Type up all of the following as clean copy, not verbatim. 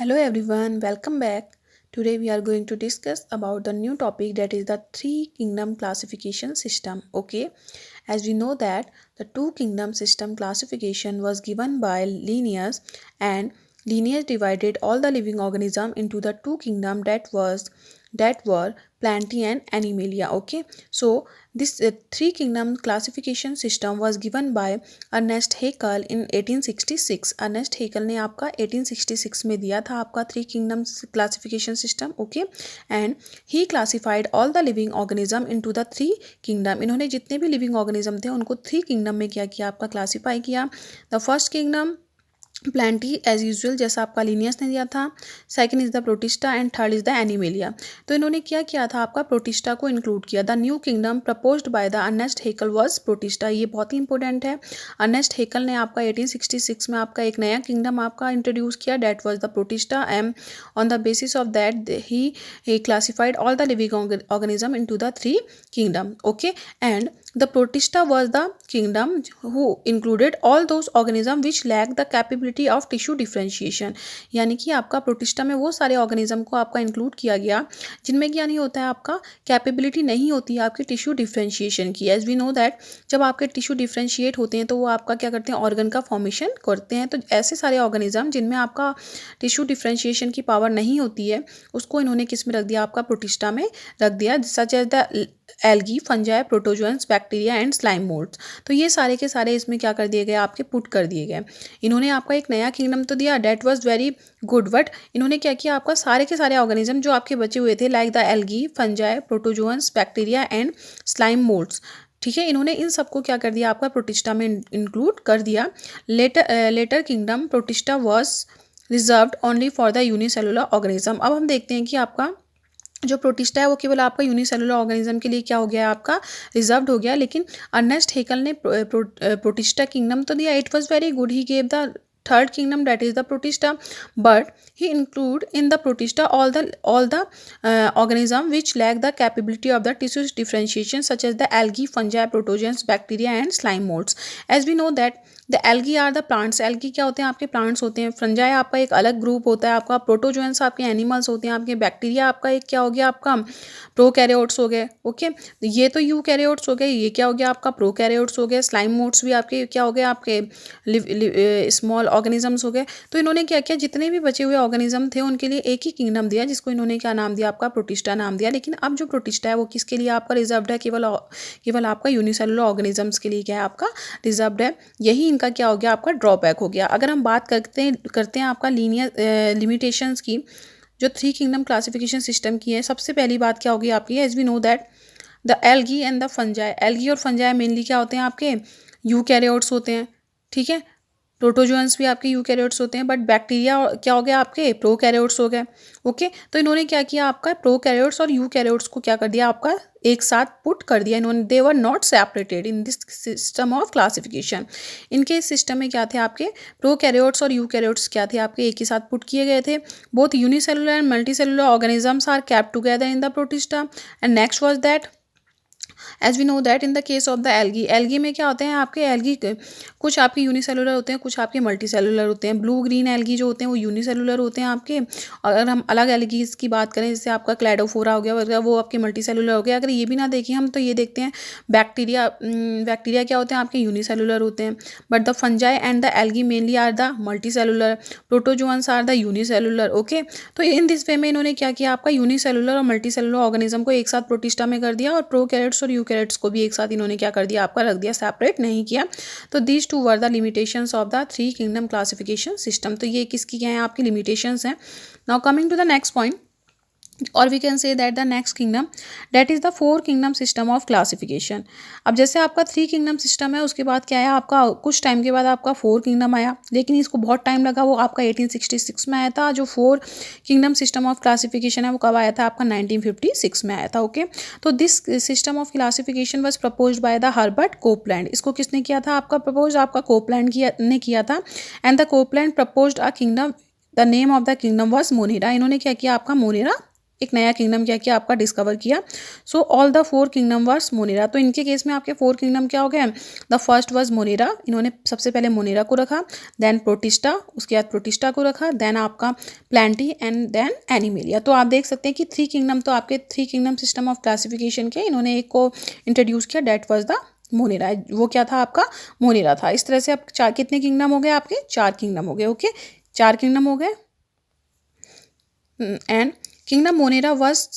Hello everyone, welcome back. Today we are going to discuss about the new topic that is the three kingdom classification system. Okay, as we know that the two kingdom system classification was given by Linnaeus, and Linnaeus divided all the living organism into the two kingdom that were Plantae and Animalia. Okay, so this three kingdom classification system was given by Ernest Haeckel in 1866। Ernest Haeckel ने आपका 1866 में दिया था आपका three kingdoms classification system. Okay, and he classified all the living organism into the three kingdom. इन्होंने जितने भी living organism थे उनको थ्री किंगडम में क्या किया, आपका क्लासीफाई किया। The first kingdom Plantae as usual, जैसा आपका लीनियस ने दिया था। Second is the Protista and third is the Animalia. तो इन्होंने क्या किया था, आपका प्रोटिस्टा को इंक्लूड किया। The new kingdom proposed by the Ernest Haeckel was Protista. ये बहुत ही इंपॉर्टेंट है। अर्नेस्ट हेकल ने आपका 1866 में आपका एक नया किंगडम आपका इंट्रोड्यूस किया, that was the Protista. Um on the basis of that he classified all the living organism into the three kingdom. Okay, and the protista was the kingdom who included all those organisms which lack the capability of tissue differentiation। यानी कि आपका protista में वो सारे organism को आपका include किया गया जिनमें क्या नहीं होता है, आपका कैपेबिलिटी नहीं होती है आपकी टिश्यू डिफ्रेंशिएशन की। एज वी नो दैट जब आपके टिश्यू डिफ्रेंशिएट होते हैं तो वो आपका क्या करते हैं, ऑर्गन का फॉर्मेशन करते हैं। तो ऐसे सारे ऑर्गेनिज्म जिनमें आपका टिश्यू डिफ्रेंशिएशन की पावर नहीं होती है उसको इन्होंने किस में रख दिया, आपका प्रोटिस्टा में रख दिया, such as the algae, fungi, protozoans, bacteria and slime moulds. तो ये सारे के सारे इसमें क्या कर दिए गए, आपके पुट कर दिए गए। इन्होंने आपका एक नया किंगडम तो दिया, that was very good, but इन्होंने क्या किया, आपका सारे के सारे ऑर्गेनिज्म जो आपके बचे हुए थे like the algae, fungi, protozoans, bacteria and slime moulds, ठीक है, इन्होंने इन सबको क्या कर दिया, आपका प्रोटिस्टा में इंक्लूड कर दिया। Later kingdom Protista was reserved only for the unicellular organism. अब हम देखते हैं कि आपका जो प्रोटिस्टा है वो केवल आपका यूनिसेलुलर ऑर्गेनिज्म के लिए क्या हो गया, आपका रिजर्व्ड हो गया। लेकिन अर्नेस्ट हेकल ने प्रोटिस्टा किंगडम तो दिया, it was very good, he gave the third kingdom that is the protista, but he include in the protista all the organism which lack the capability of the tissue differentiation such as the algae, fungi, protozoans, bacteria and slime molds। as we know that the algae are the plants। algae क्या होते हैं, आपके plants होते हैं। fungi आपका एक अलग group होता है, आपका protozoans आपके एनिमल्स होते हैं, आपके बैक्टीरिया आपका एक क्या हो गया, आपका प्रोकैरियोट्स हो गए। ओके, ये तो यूकैरियोट्स हो गए, ये क्या हो गया, आपका प्रोकैरियोट्स हो गए। स्लाइम मोड्स भी आपके क्या हो गए, आपके स्मॉल ऑर्गेनिजम्स हो गए। तो इन्होंने क्या किया, जितने भी बचे हुए ऑर्गेनिज्म थे उनके लिए एक ही किंगडम दिया जिसको इन्होंने क्या नाम दिया, आपका प्रोटिस्टा नाम दिया। लेकिन अब जो प्रोटिस्टा है वो किसके लिए आपका रिजर्व्ड है, केवल आपका यूनिसेलुलर ऑर्गेनिजम्स के लिए क्या है, आपका रिजर्व्ड है। यही इनका क्या हो गया, आपका ड्रॉबैक हो गया। अगर हम बात करते हैं आपका लीनियर लिमिटेशंस की, जो थ्री किंगडम क्लासिफिकेशन सिस्टम की है, सबसे पहली बात क्या होगी आपकी, as we know that the algae and the fungi. Algae और फंजाई मेनली क्या होते हैं, आपके यूकैरियोट्स होते हैं, ठीक है। प्रोटोजोअन्स भी आपके यूकैरियोट्स होते हैं, बट बैक्टीरिया क्या हो गया, आपके प्रोकैरियोट्स हो गए। ओके, तो इन्होंने क्या किया, आपका प्रोकैरियोट्स और यूकैरियोट्स को क्या कर दिया, आपका एक साथ पुट कर दिया इन्होंने। They were not separated in this system of classification. इनके इस सिस्टम में क्या थे, आपके प्रोकैरियोट्स और यूकैरियोट्स क्या थे, आपके एक ही साथ पुट किए गए थे। Both unicellular and multicellular organisms are kept together in the Protista. And next was that as we know that in the case of the algae, algae में क्या होते हैं, आपके एल्गी कुछ आपके यूनिसेलुलर होते हैं, कुछ आपके मल्टीसेलुलर होते हैं। ब्लू ग्रीन एल्गी जो होते हैं वो यूनिसेलुलर होते हैं आपके। और अगर हम अलग एल्गीज की बात करें, जैसे आपका क्लैडोफोरा हो गया वगैरह, वो आपके मल्टीसेलुलर हो गया। अगर ये भी ना देखें हम, तो ये देखते हैं बैक्टीरिया। बैक्टीरिया क्या होते हैं, आपके यूनिसेलुलर होते हैं, but the fungi and the algae mainly are the multicellular. Protozoans are the unicellular. Okay, तो इन दिस वे में इन्होंने क्या किया, आपका यूनिसेलुलर और मल्टीसेलुलर ऑर्गेनिज्म को एक साथ प्रोटिस्टा में कर दिया, और प्रोकैरियोट्स और यूकैरियोट्स को भी एक साथ इन्होंने क्या कर दिया, आपका रख दिया, सेपरेट नहीं किया। तो these two were the limitations of the three kingdom classification system. तो ये किसकी क्या है, आपकी लिमिटेशंस हैं। Now coming to the next point, और we can say that the next kingdom that is the four kingdom system of classification. अब जैसे आपका थ्री किंगडम सिस्टम है, उसके बाद क्या है, आपका कुछ टाइम के बाद आपका फोर किंगडम आया, लेकिन इसको बहुत टाइम लगा। वो आपका 1866 में आया था। जो four kingdom system of classification है वो कब आया था, आपका 1956 में आया था। ओके, तो this system of classification was propose by the Herbert Copeland. इसको किसने किया था, आपका प्रपोज आपका कोपलैंड ने किया था। And the Copeland proposed a kingdom, the name of the kingdom was Monera. इन्होंने क्या किया, आपका मोनेरा एक नया किंगडम क्या किया आपका डिस्कवर किया। सो ऑल द 4 किंगडम वर्स मोनेरा। तो इनके केस में आपके 4 किंगडम क्या हो गए? द फर्स्ट वाज मोनेरा, इन्होंने सबसे पहले मोनेरा को रखा, देन प्रोटिस्टा, उसके बाद प्रोटिस्टा को रखा, देन आपका प्लांटी एंड देन एनिमेलिया। तो आप देख सकते हैं कि 3 किंगडम तो आपके 3 किंगडम सिस्टम ऑफ क्लासिफिकेशन के इन्होंने एक को इंट्रोड्यूस किया, डेट वाज द मोनेरा। वो क्या था आपका? मोनेरा था। इस तरह से आप कितने किंगडम हो गए आपके? 4 किंगडम हो गए। ओके, 4 किंगडम हो गए। And kingdom Monera was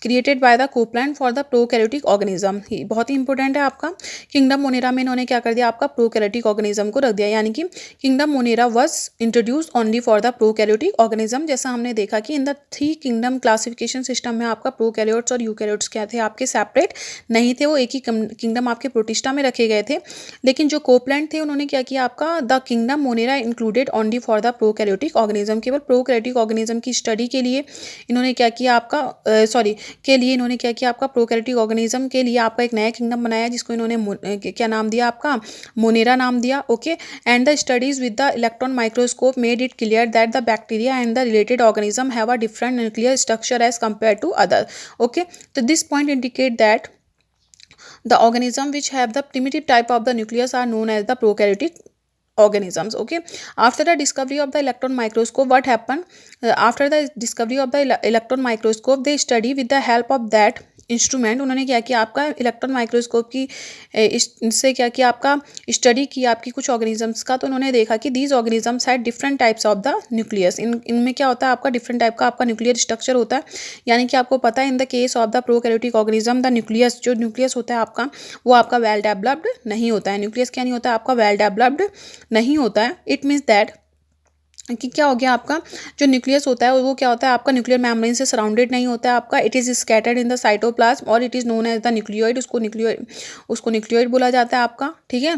created by the Copeland for the prokaryotic organism. बहुत ही इंपॉर्टेंट है आपका। किंगडम मोनेरा में इन्होंने क्या कर दिया आपका? प्रोकैरियोटिक ऑर्गेनिज्म को रख दिया, यानी कि kingdom Monera was introduce only for the prokaryotic organism. जैसा हमने देखा कि in the 3 kingdom classification system में आपका प्रोकैरियोट्स और यूकैरियोट्स क्या थे आपके? सेपरेट नहीं थे, वो एक ही किंगडम आपके प्रोटिस्टा में रखे गए थे। लेकिन जो कोपलैंड थे उन्होंने क्या किया आपका? The kingdom Monera included only for the prokaryotic organism. केवल प्रोकैरियोटिक ऑर्गेनिज्म की स्टडी के लिए इन्होंने क्या किया आपका? इन्होंने क्या किया आपका? प्रोकैरियोटिक ऑर्गेनिज्म के लिए आपका एक नया किंगडम बनाया, जिसको इन्होंने क्या नाम दिया आपका? मोनेरा नाम दिया। Okay, and the studies with the electron microscope made it clear that the bacteria and the related organism have a different nuclear structure as compare to other. Okay, तो this point indicate that the organism which have the primitive type of the nucleus are known as the prokaryotic organisms. Okay, after the discovery of the electron microscope, what happened? After the discovery of the electron microscope, they study with the help of that instrument. उन्होंने क्या किया आपका? Electron microscope की इससे क्या किया आपका? Study की आपकी कुछ ऑर्गेनिजम्स का। तो उन्होंने देखा कि these organisms had different types of the nucleus. इनमें क्या होता है आपका? डिफरेंट टाइप का आपका न्यूक्लियर स्ट्रक्चर होता है। यानी कि आपको पता है इन the case of the prokaryotic organism the nucleus, जो न्यूक्लियस होता है आपका, वो आपका वेल डेवलप्ड नहीं होता है। न्यूक्लियस क्या नहीं होता है आपका? वेल डेवलप्ड नहीं होता है। इट मीन्स दैट कि क्या हो गया आपका? जो न्यूक्लियस होता है वो क्या होता है आपका? न्यूक्लियर मेम्ब्रेन से सराउंडेड नहीं होता है आपका। It is scattered in the cytoplasm और it is known as the nucleoid. उसको न्यूक्लियोइड बोला जाता है आपका। ठीक है,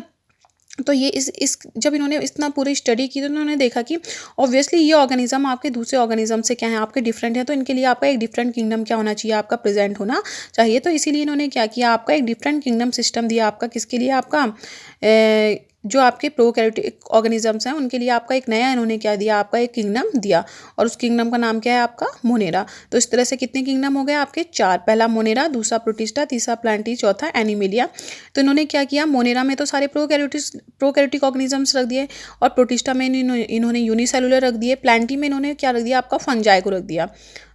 तो ये इस जब इन्होंने इतना पूरी स्टडी की तो इन्होंने देखा कि ऑब्वियसली ये ऑर्गेनिज्म आपके दूसरे ऑर्गेनिज्म से क्या है आपके? डिफरेंट है। तो इनके लिए आपका एक डिफरेंट किंगडम क्या होना चाहिए आपका? प्रेजेंट होना चाहिए। तो इसीलिए इन्होंने क्या किया आपका? एक डिफरेंट किंगडम सिस्टम दिया आपका। किसके लिए आपका? जो आपके प्रोकैरियोटिक ऑर्गेनिजम्स हैं उनके लिए आपका एक नया इन्होंने क्या दिया आपका? एक किंगडम दिया, और उस किंगडम का नाम क्या है आपका? मोनेरा। तो इस तरह से कितने किंगडम हो गए आपके? 4। पहला मोनेरा, दूसरा प्रोटिस्टा, तीसरा प्लांटी, चौथा एनिमेलिया। तो इन्होंने क्या किया? मोनेरा में तो सारे प्रोकैरियोटिक ऑर्गेनिजम्स रख दिए, और प्रोटिस्टा में इन्होंने यूनिसेलुलर रख दिए, प्लांटी में इन्होंने क्या रख दिया आपका? फंजाई को रख दिया।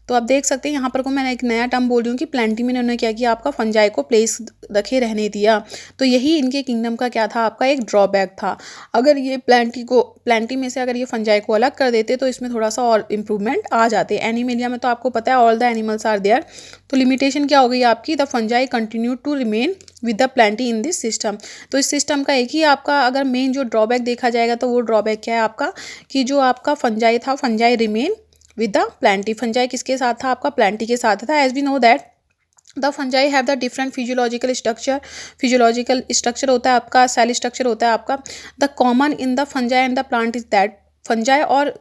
तो आप देख सकते हैं यहाँ पर को मैंने एक नया टर्म बोल रही हूँ कि प्लांटी में इन्होंने क्या किया आपका? फंजाई को प्लेस रखे रहने दिया। तो यही इनके किंगडम का क्या था आपका? एक ड्रॉबैक था। अगर ये प्लांटी में से अगर ये फंजाई को अलग कर देते तो इसमें थोड़ा सा और इम्प्रूवमेंट आ जाते। एनिमेलिया में तो आपको पता है all the animals are there. तो लिमिटेशन क्या हो गई आपकी? The fungi continue to remain with the plantae in this system. तो इस सिस्टम का एक ही आपका अगर मेन जो ड्रॉबैक देखा जाएगा तो वो ड्रॉबैक क्या है आपका? कि जो आपका फंजाई था, fungi remain with the plantae. Fungi किसके साथ था आपका? प्लांटी के साथ था। As we know that the fungi have the different physiological structure होता है आपका, सेल स्ट्रक्चर होता है आपका। The common in the fungi and the plant is that fungi और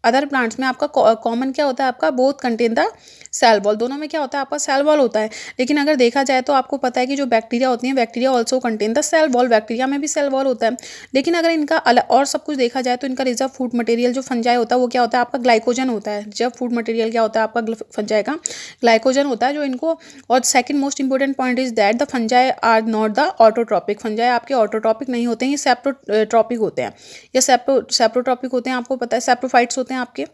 अदर प्लांट्स में आपका कॉमन क्या होता है आपका? Both contain the cell wall. दोनों में क्या होता है आपका? सेल वॉल होता है। लेकिन अगर देखा जाए तो आपको पता है कि जो बैक्टीरिया होती हैं, bacteria also contain the cell wall. Bacteria में भी सेल वॉल होता है। लेकिन अगर इनका और सब कुछ देखा जाए तो इनका रिजर्व फूड मटेरियल जो फंजाई होता है वो क्या होता है आपका? ग्लाइकोजन होता है। रिजर्व फूड मटेरियल क्या होता है आपका? फंजाई का ग्लाइकोजन होता है जो इनको। और second most important point is that the fungi are not the autotrophic. फंजाई आपके ऑटोट्रॉपिक नहीं होते हैं, ये सेप्रोट्रॉपिक होते हैं। या सेप्रोट्रॉपिक होते हैं, आपको पता है सेप्रोफाइट्स होते हैं आपके।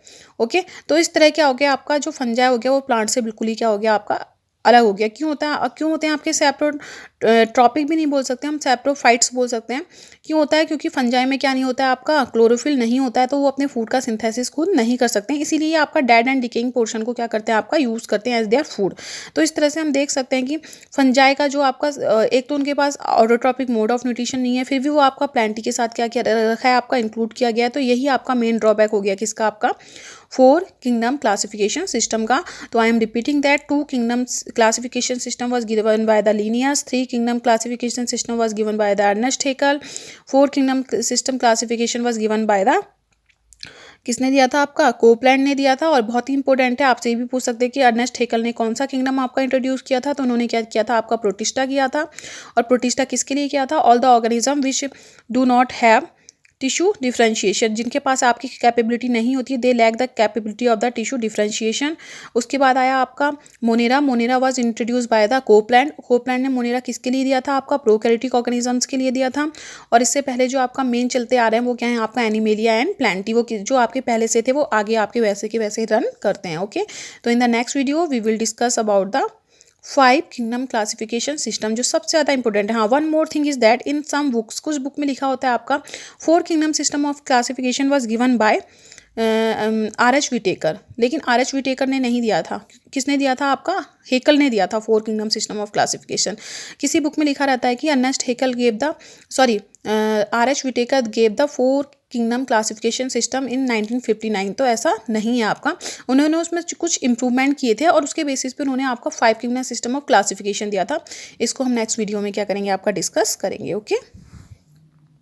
ओके, तो इस तरह क्या हो गया आपका? जो फंजाई हो गया वो प्लांट से बिल्कुल ही क्या हो गया आपका? अलग हो गया। क्यों होते हैं आपके सेप्रोट्रॉपिक भी नहीं बोल सकते हम, सेप्रोफाइट्स बोल सकते हैं। क्यों होता है? क्योंकि फंजाई में क्या नहीं होता है आपका? क्लोरोफिल नहीं होता है, तो वो अपने फूड का सिंथेसिस खुद नहीं कर सकते हैं। इसीलिए आपका डेड एंड डिकेइंग पोर्शन को क्या करते हैं आपका? यूज़ करते हैं एज देयर फूड। तो इस तरह से हम देख सकते हैं कि फंजाई का जो आपका एक तो उनके पास ऑटोट्रॉपिक मोड ऑफ न्यूट्रिशन नहीं है, फिर भी वो आपका प्लांटी के साथ क्या क्या रखा है आपका? इंक्लूड किया गया है। तो यही आपका मेन ड्रॉबैक हो गया किसका? आपका 4 किंगडम क्लासिफिकेशन सिस्टम का। तो I am repeating that 2 kingdoms classification system was given by the Linnaeus, 3 kingdom classification system was given by the Ernest Haeckel, 4 kingdom system classification was given by the किसने दिया था आपका? Copeland ने दिया था। और बहुत ही इंपॉर्टेंट है, आपसे ये भी पूछ सकते हैं कि अर्नेस्ट हेकल ने कौन सा किंगडम आपका इंट्रोड्यूस किया था? तो उन्होंने क्या किया था आपका? प्रोटिस्टा किया था। और प्रोटिस्टा किसके लिए किया था? All the organism which do not have tissue differentiation, जिनके पास आपकी कैपेबिलिटी नहीं होती है, they lack the capability of the tissue differentiation. उसके बाद आया आपका Monera. Monera was introduce by the Copeland. Copeland ने मोनेरा किसके लिए दिया था? आपका प्रोकैरियोटिक ऑर्गेनिजम्स के लिए दिया था। और इससे पहले जो आपका मेन चलते आ रहे हैं वो क्या है? आपका एनिमेलिया एंड प्लांटी। वो जो आपके पहले से थे वो आगे आपके वैसे के वैसे रन करते हैं। ओके, तो in the next video we will discuss about the 5 kingdom classification system, जो सबसे ज़्यादा इंपॉर्टेंट है। हाँ, one more thing is that in some books, कुछ बुक में लिखा होता है आपका 4 kingdom system of classification was given by R.H. Whittaker, लेकिन R.H. विटेकर ने नहीं दिया था। किसने दिया था? आपका हेकल ने दिया था 4 किंगडम सिस्टम ऑफ क्लासिफिकेशन। किसी बुक में लिखा रहता है कि Ernst Haeckel gave the R.H. Whittaker gave the 4 kingdom classification system in 1959। तो ऐसा नहीं है आपका, उन्होंने उसमें कुछ इंप्रूवमेंट किए थे और उसके बेसिस पे उन्होंने आपका 5 किंगडम सिस्टम ऑफ क्लासिफिकेशन दिया था। इसको हम नेक्स्ट वीडियो में क्या करेंगे? आपका डिस्कस करेंगे। ओके।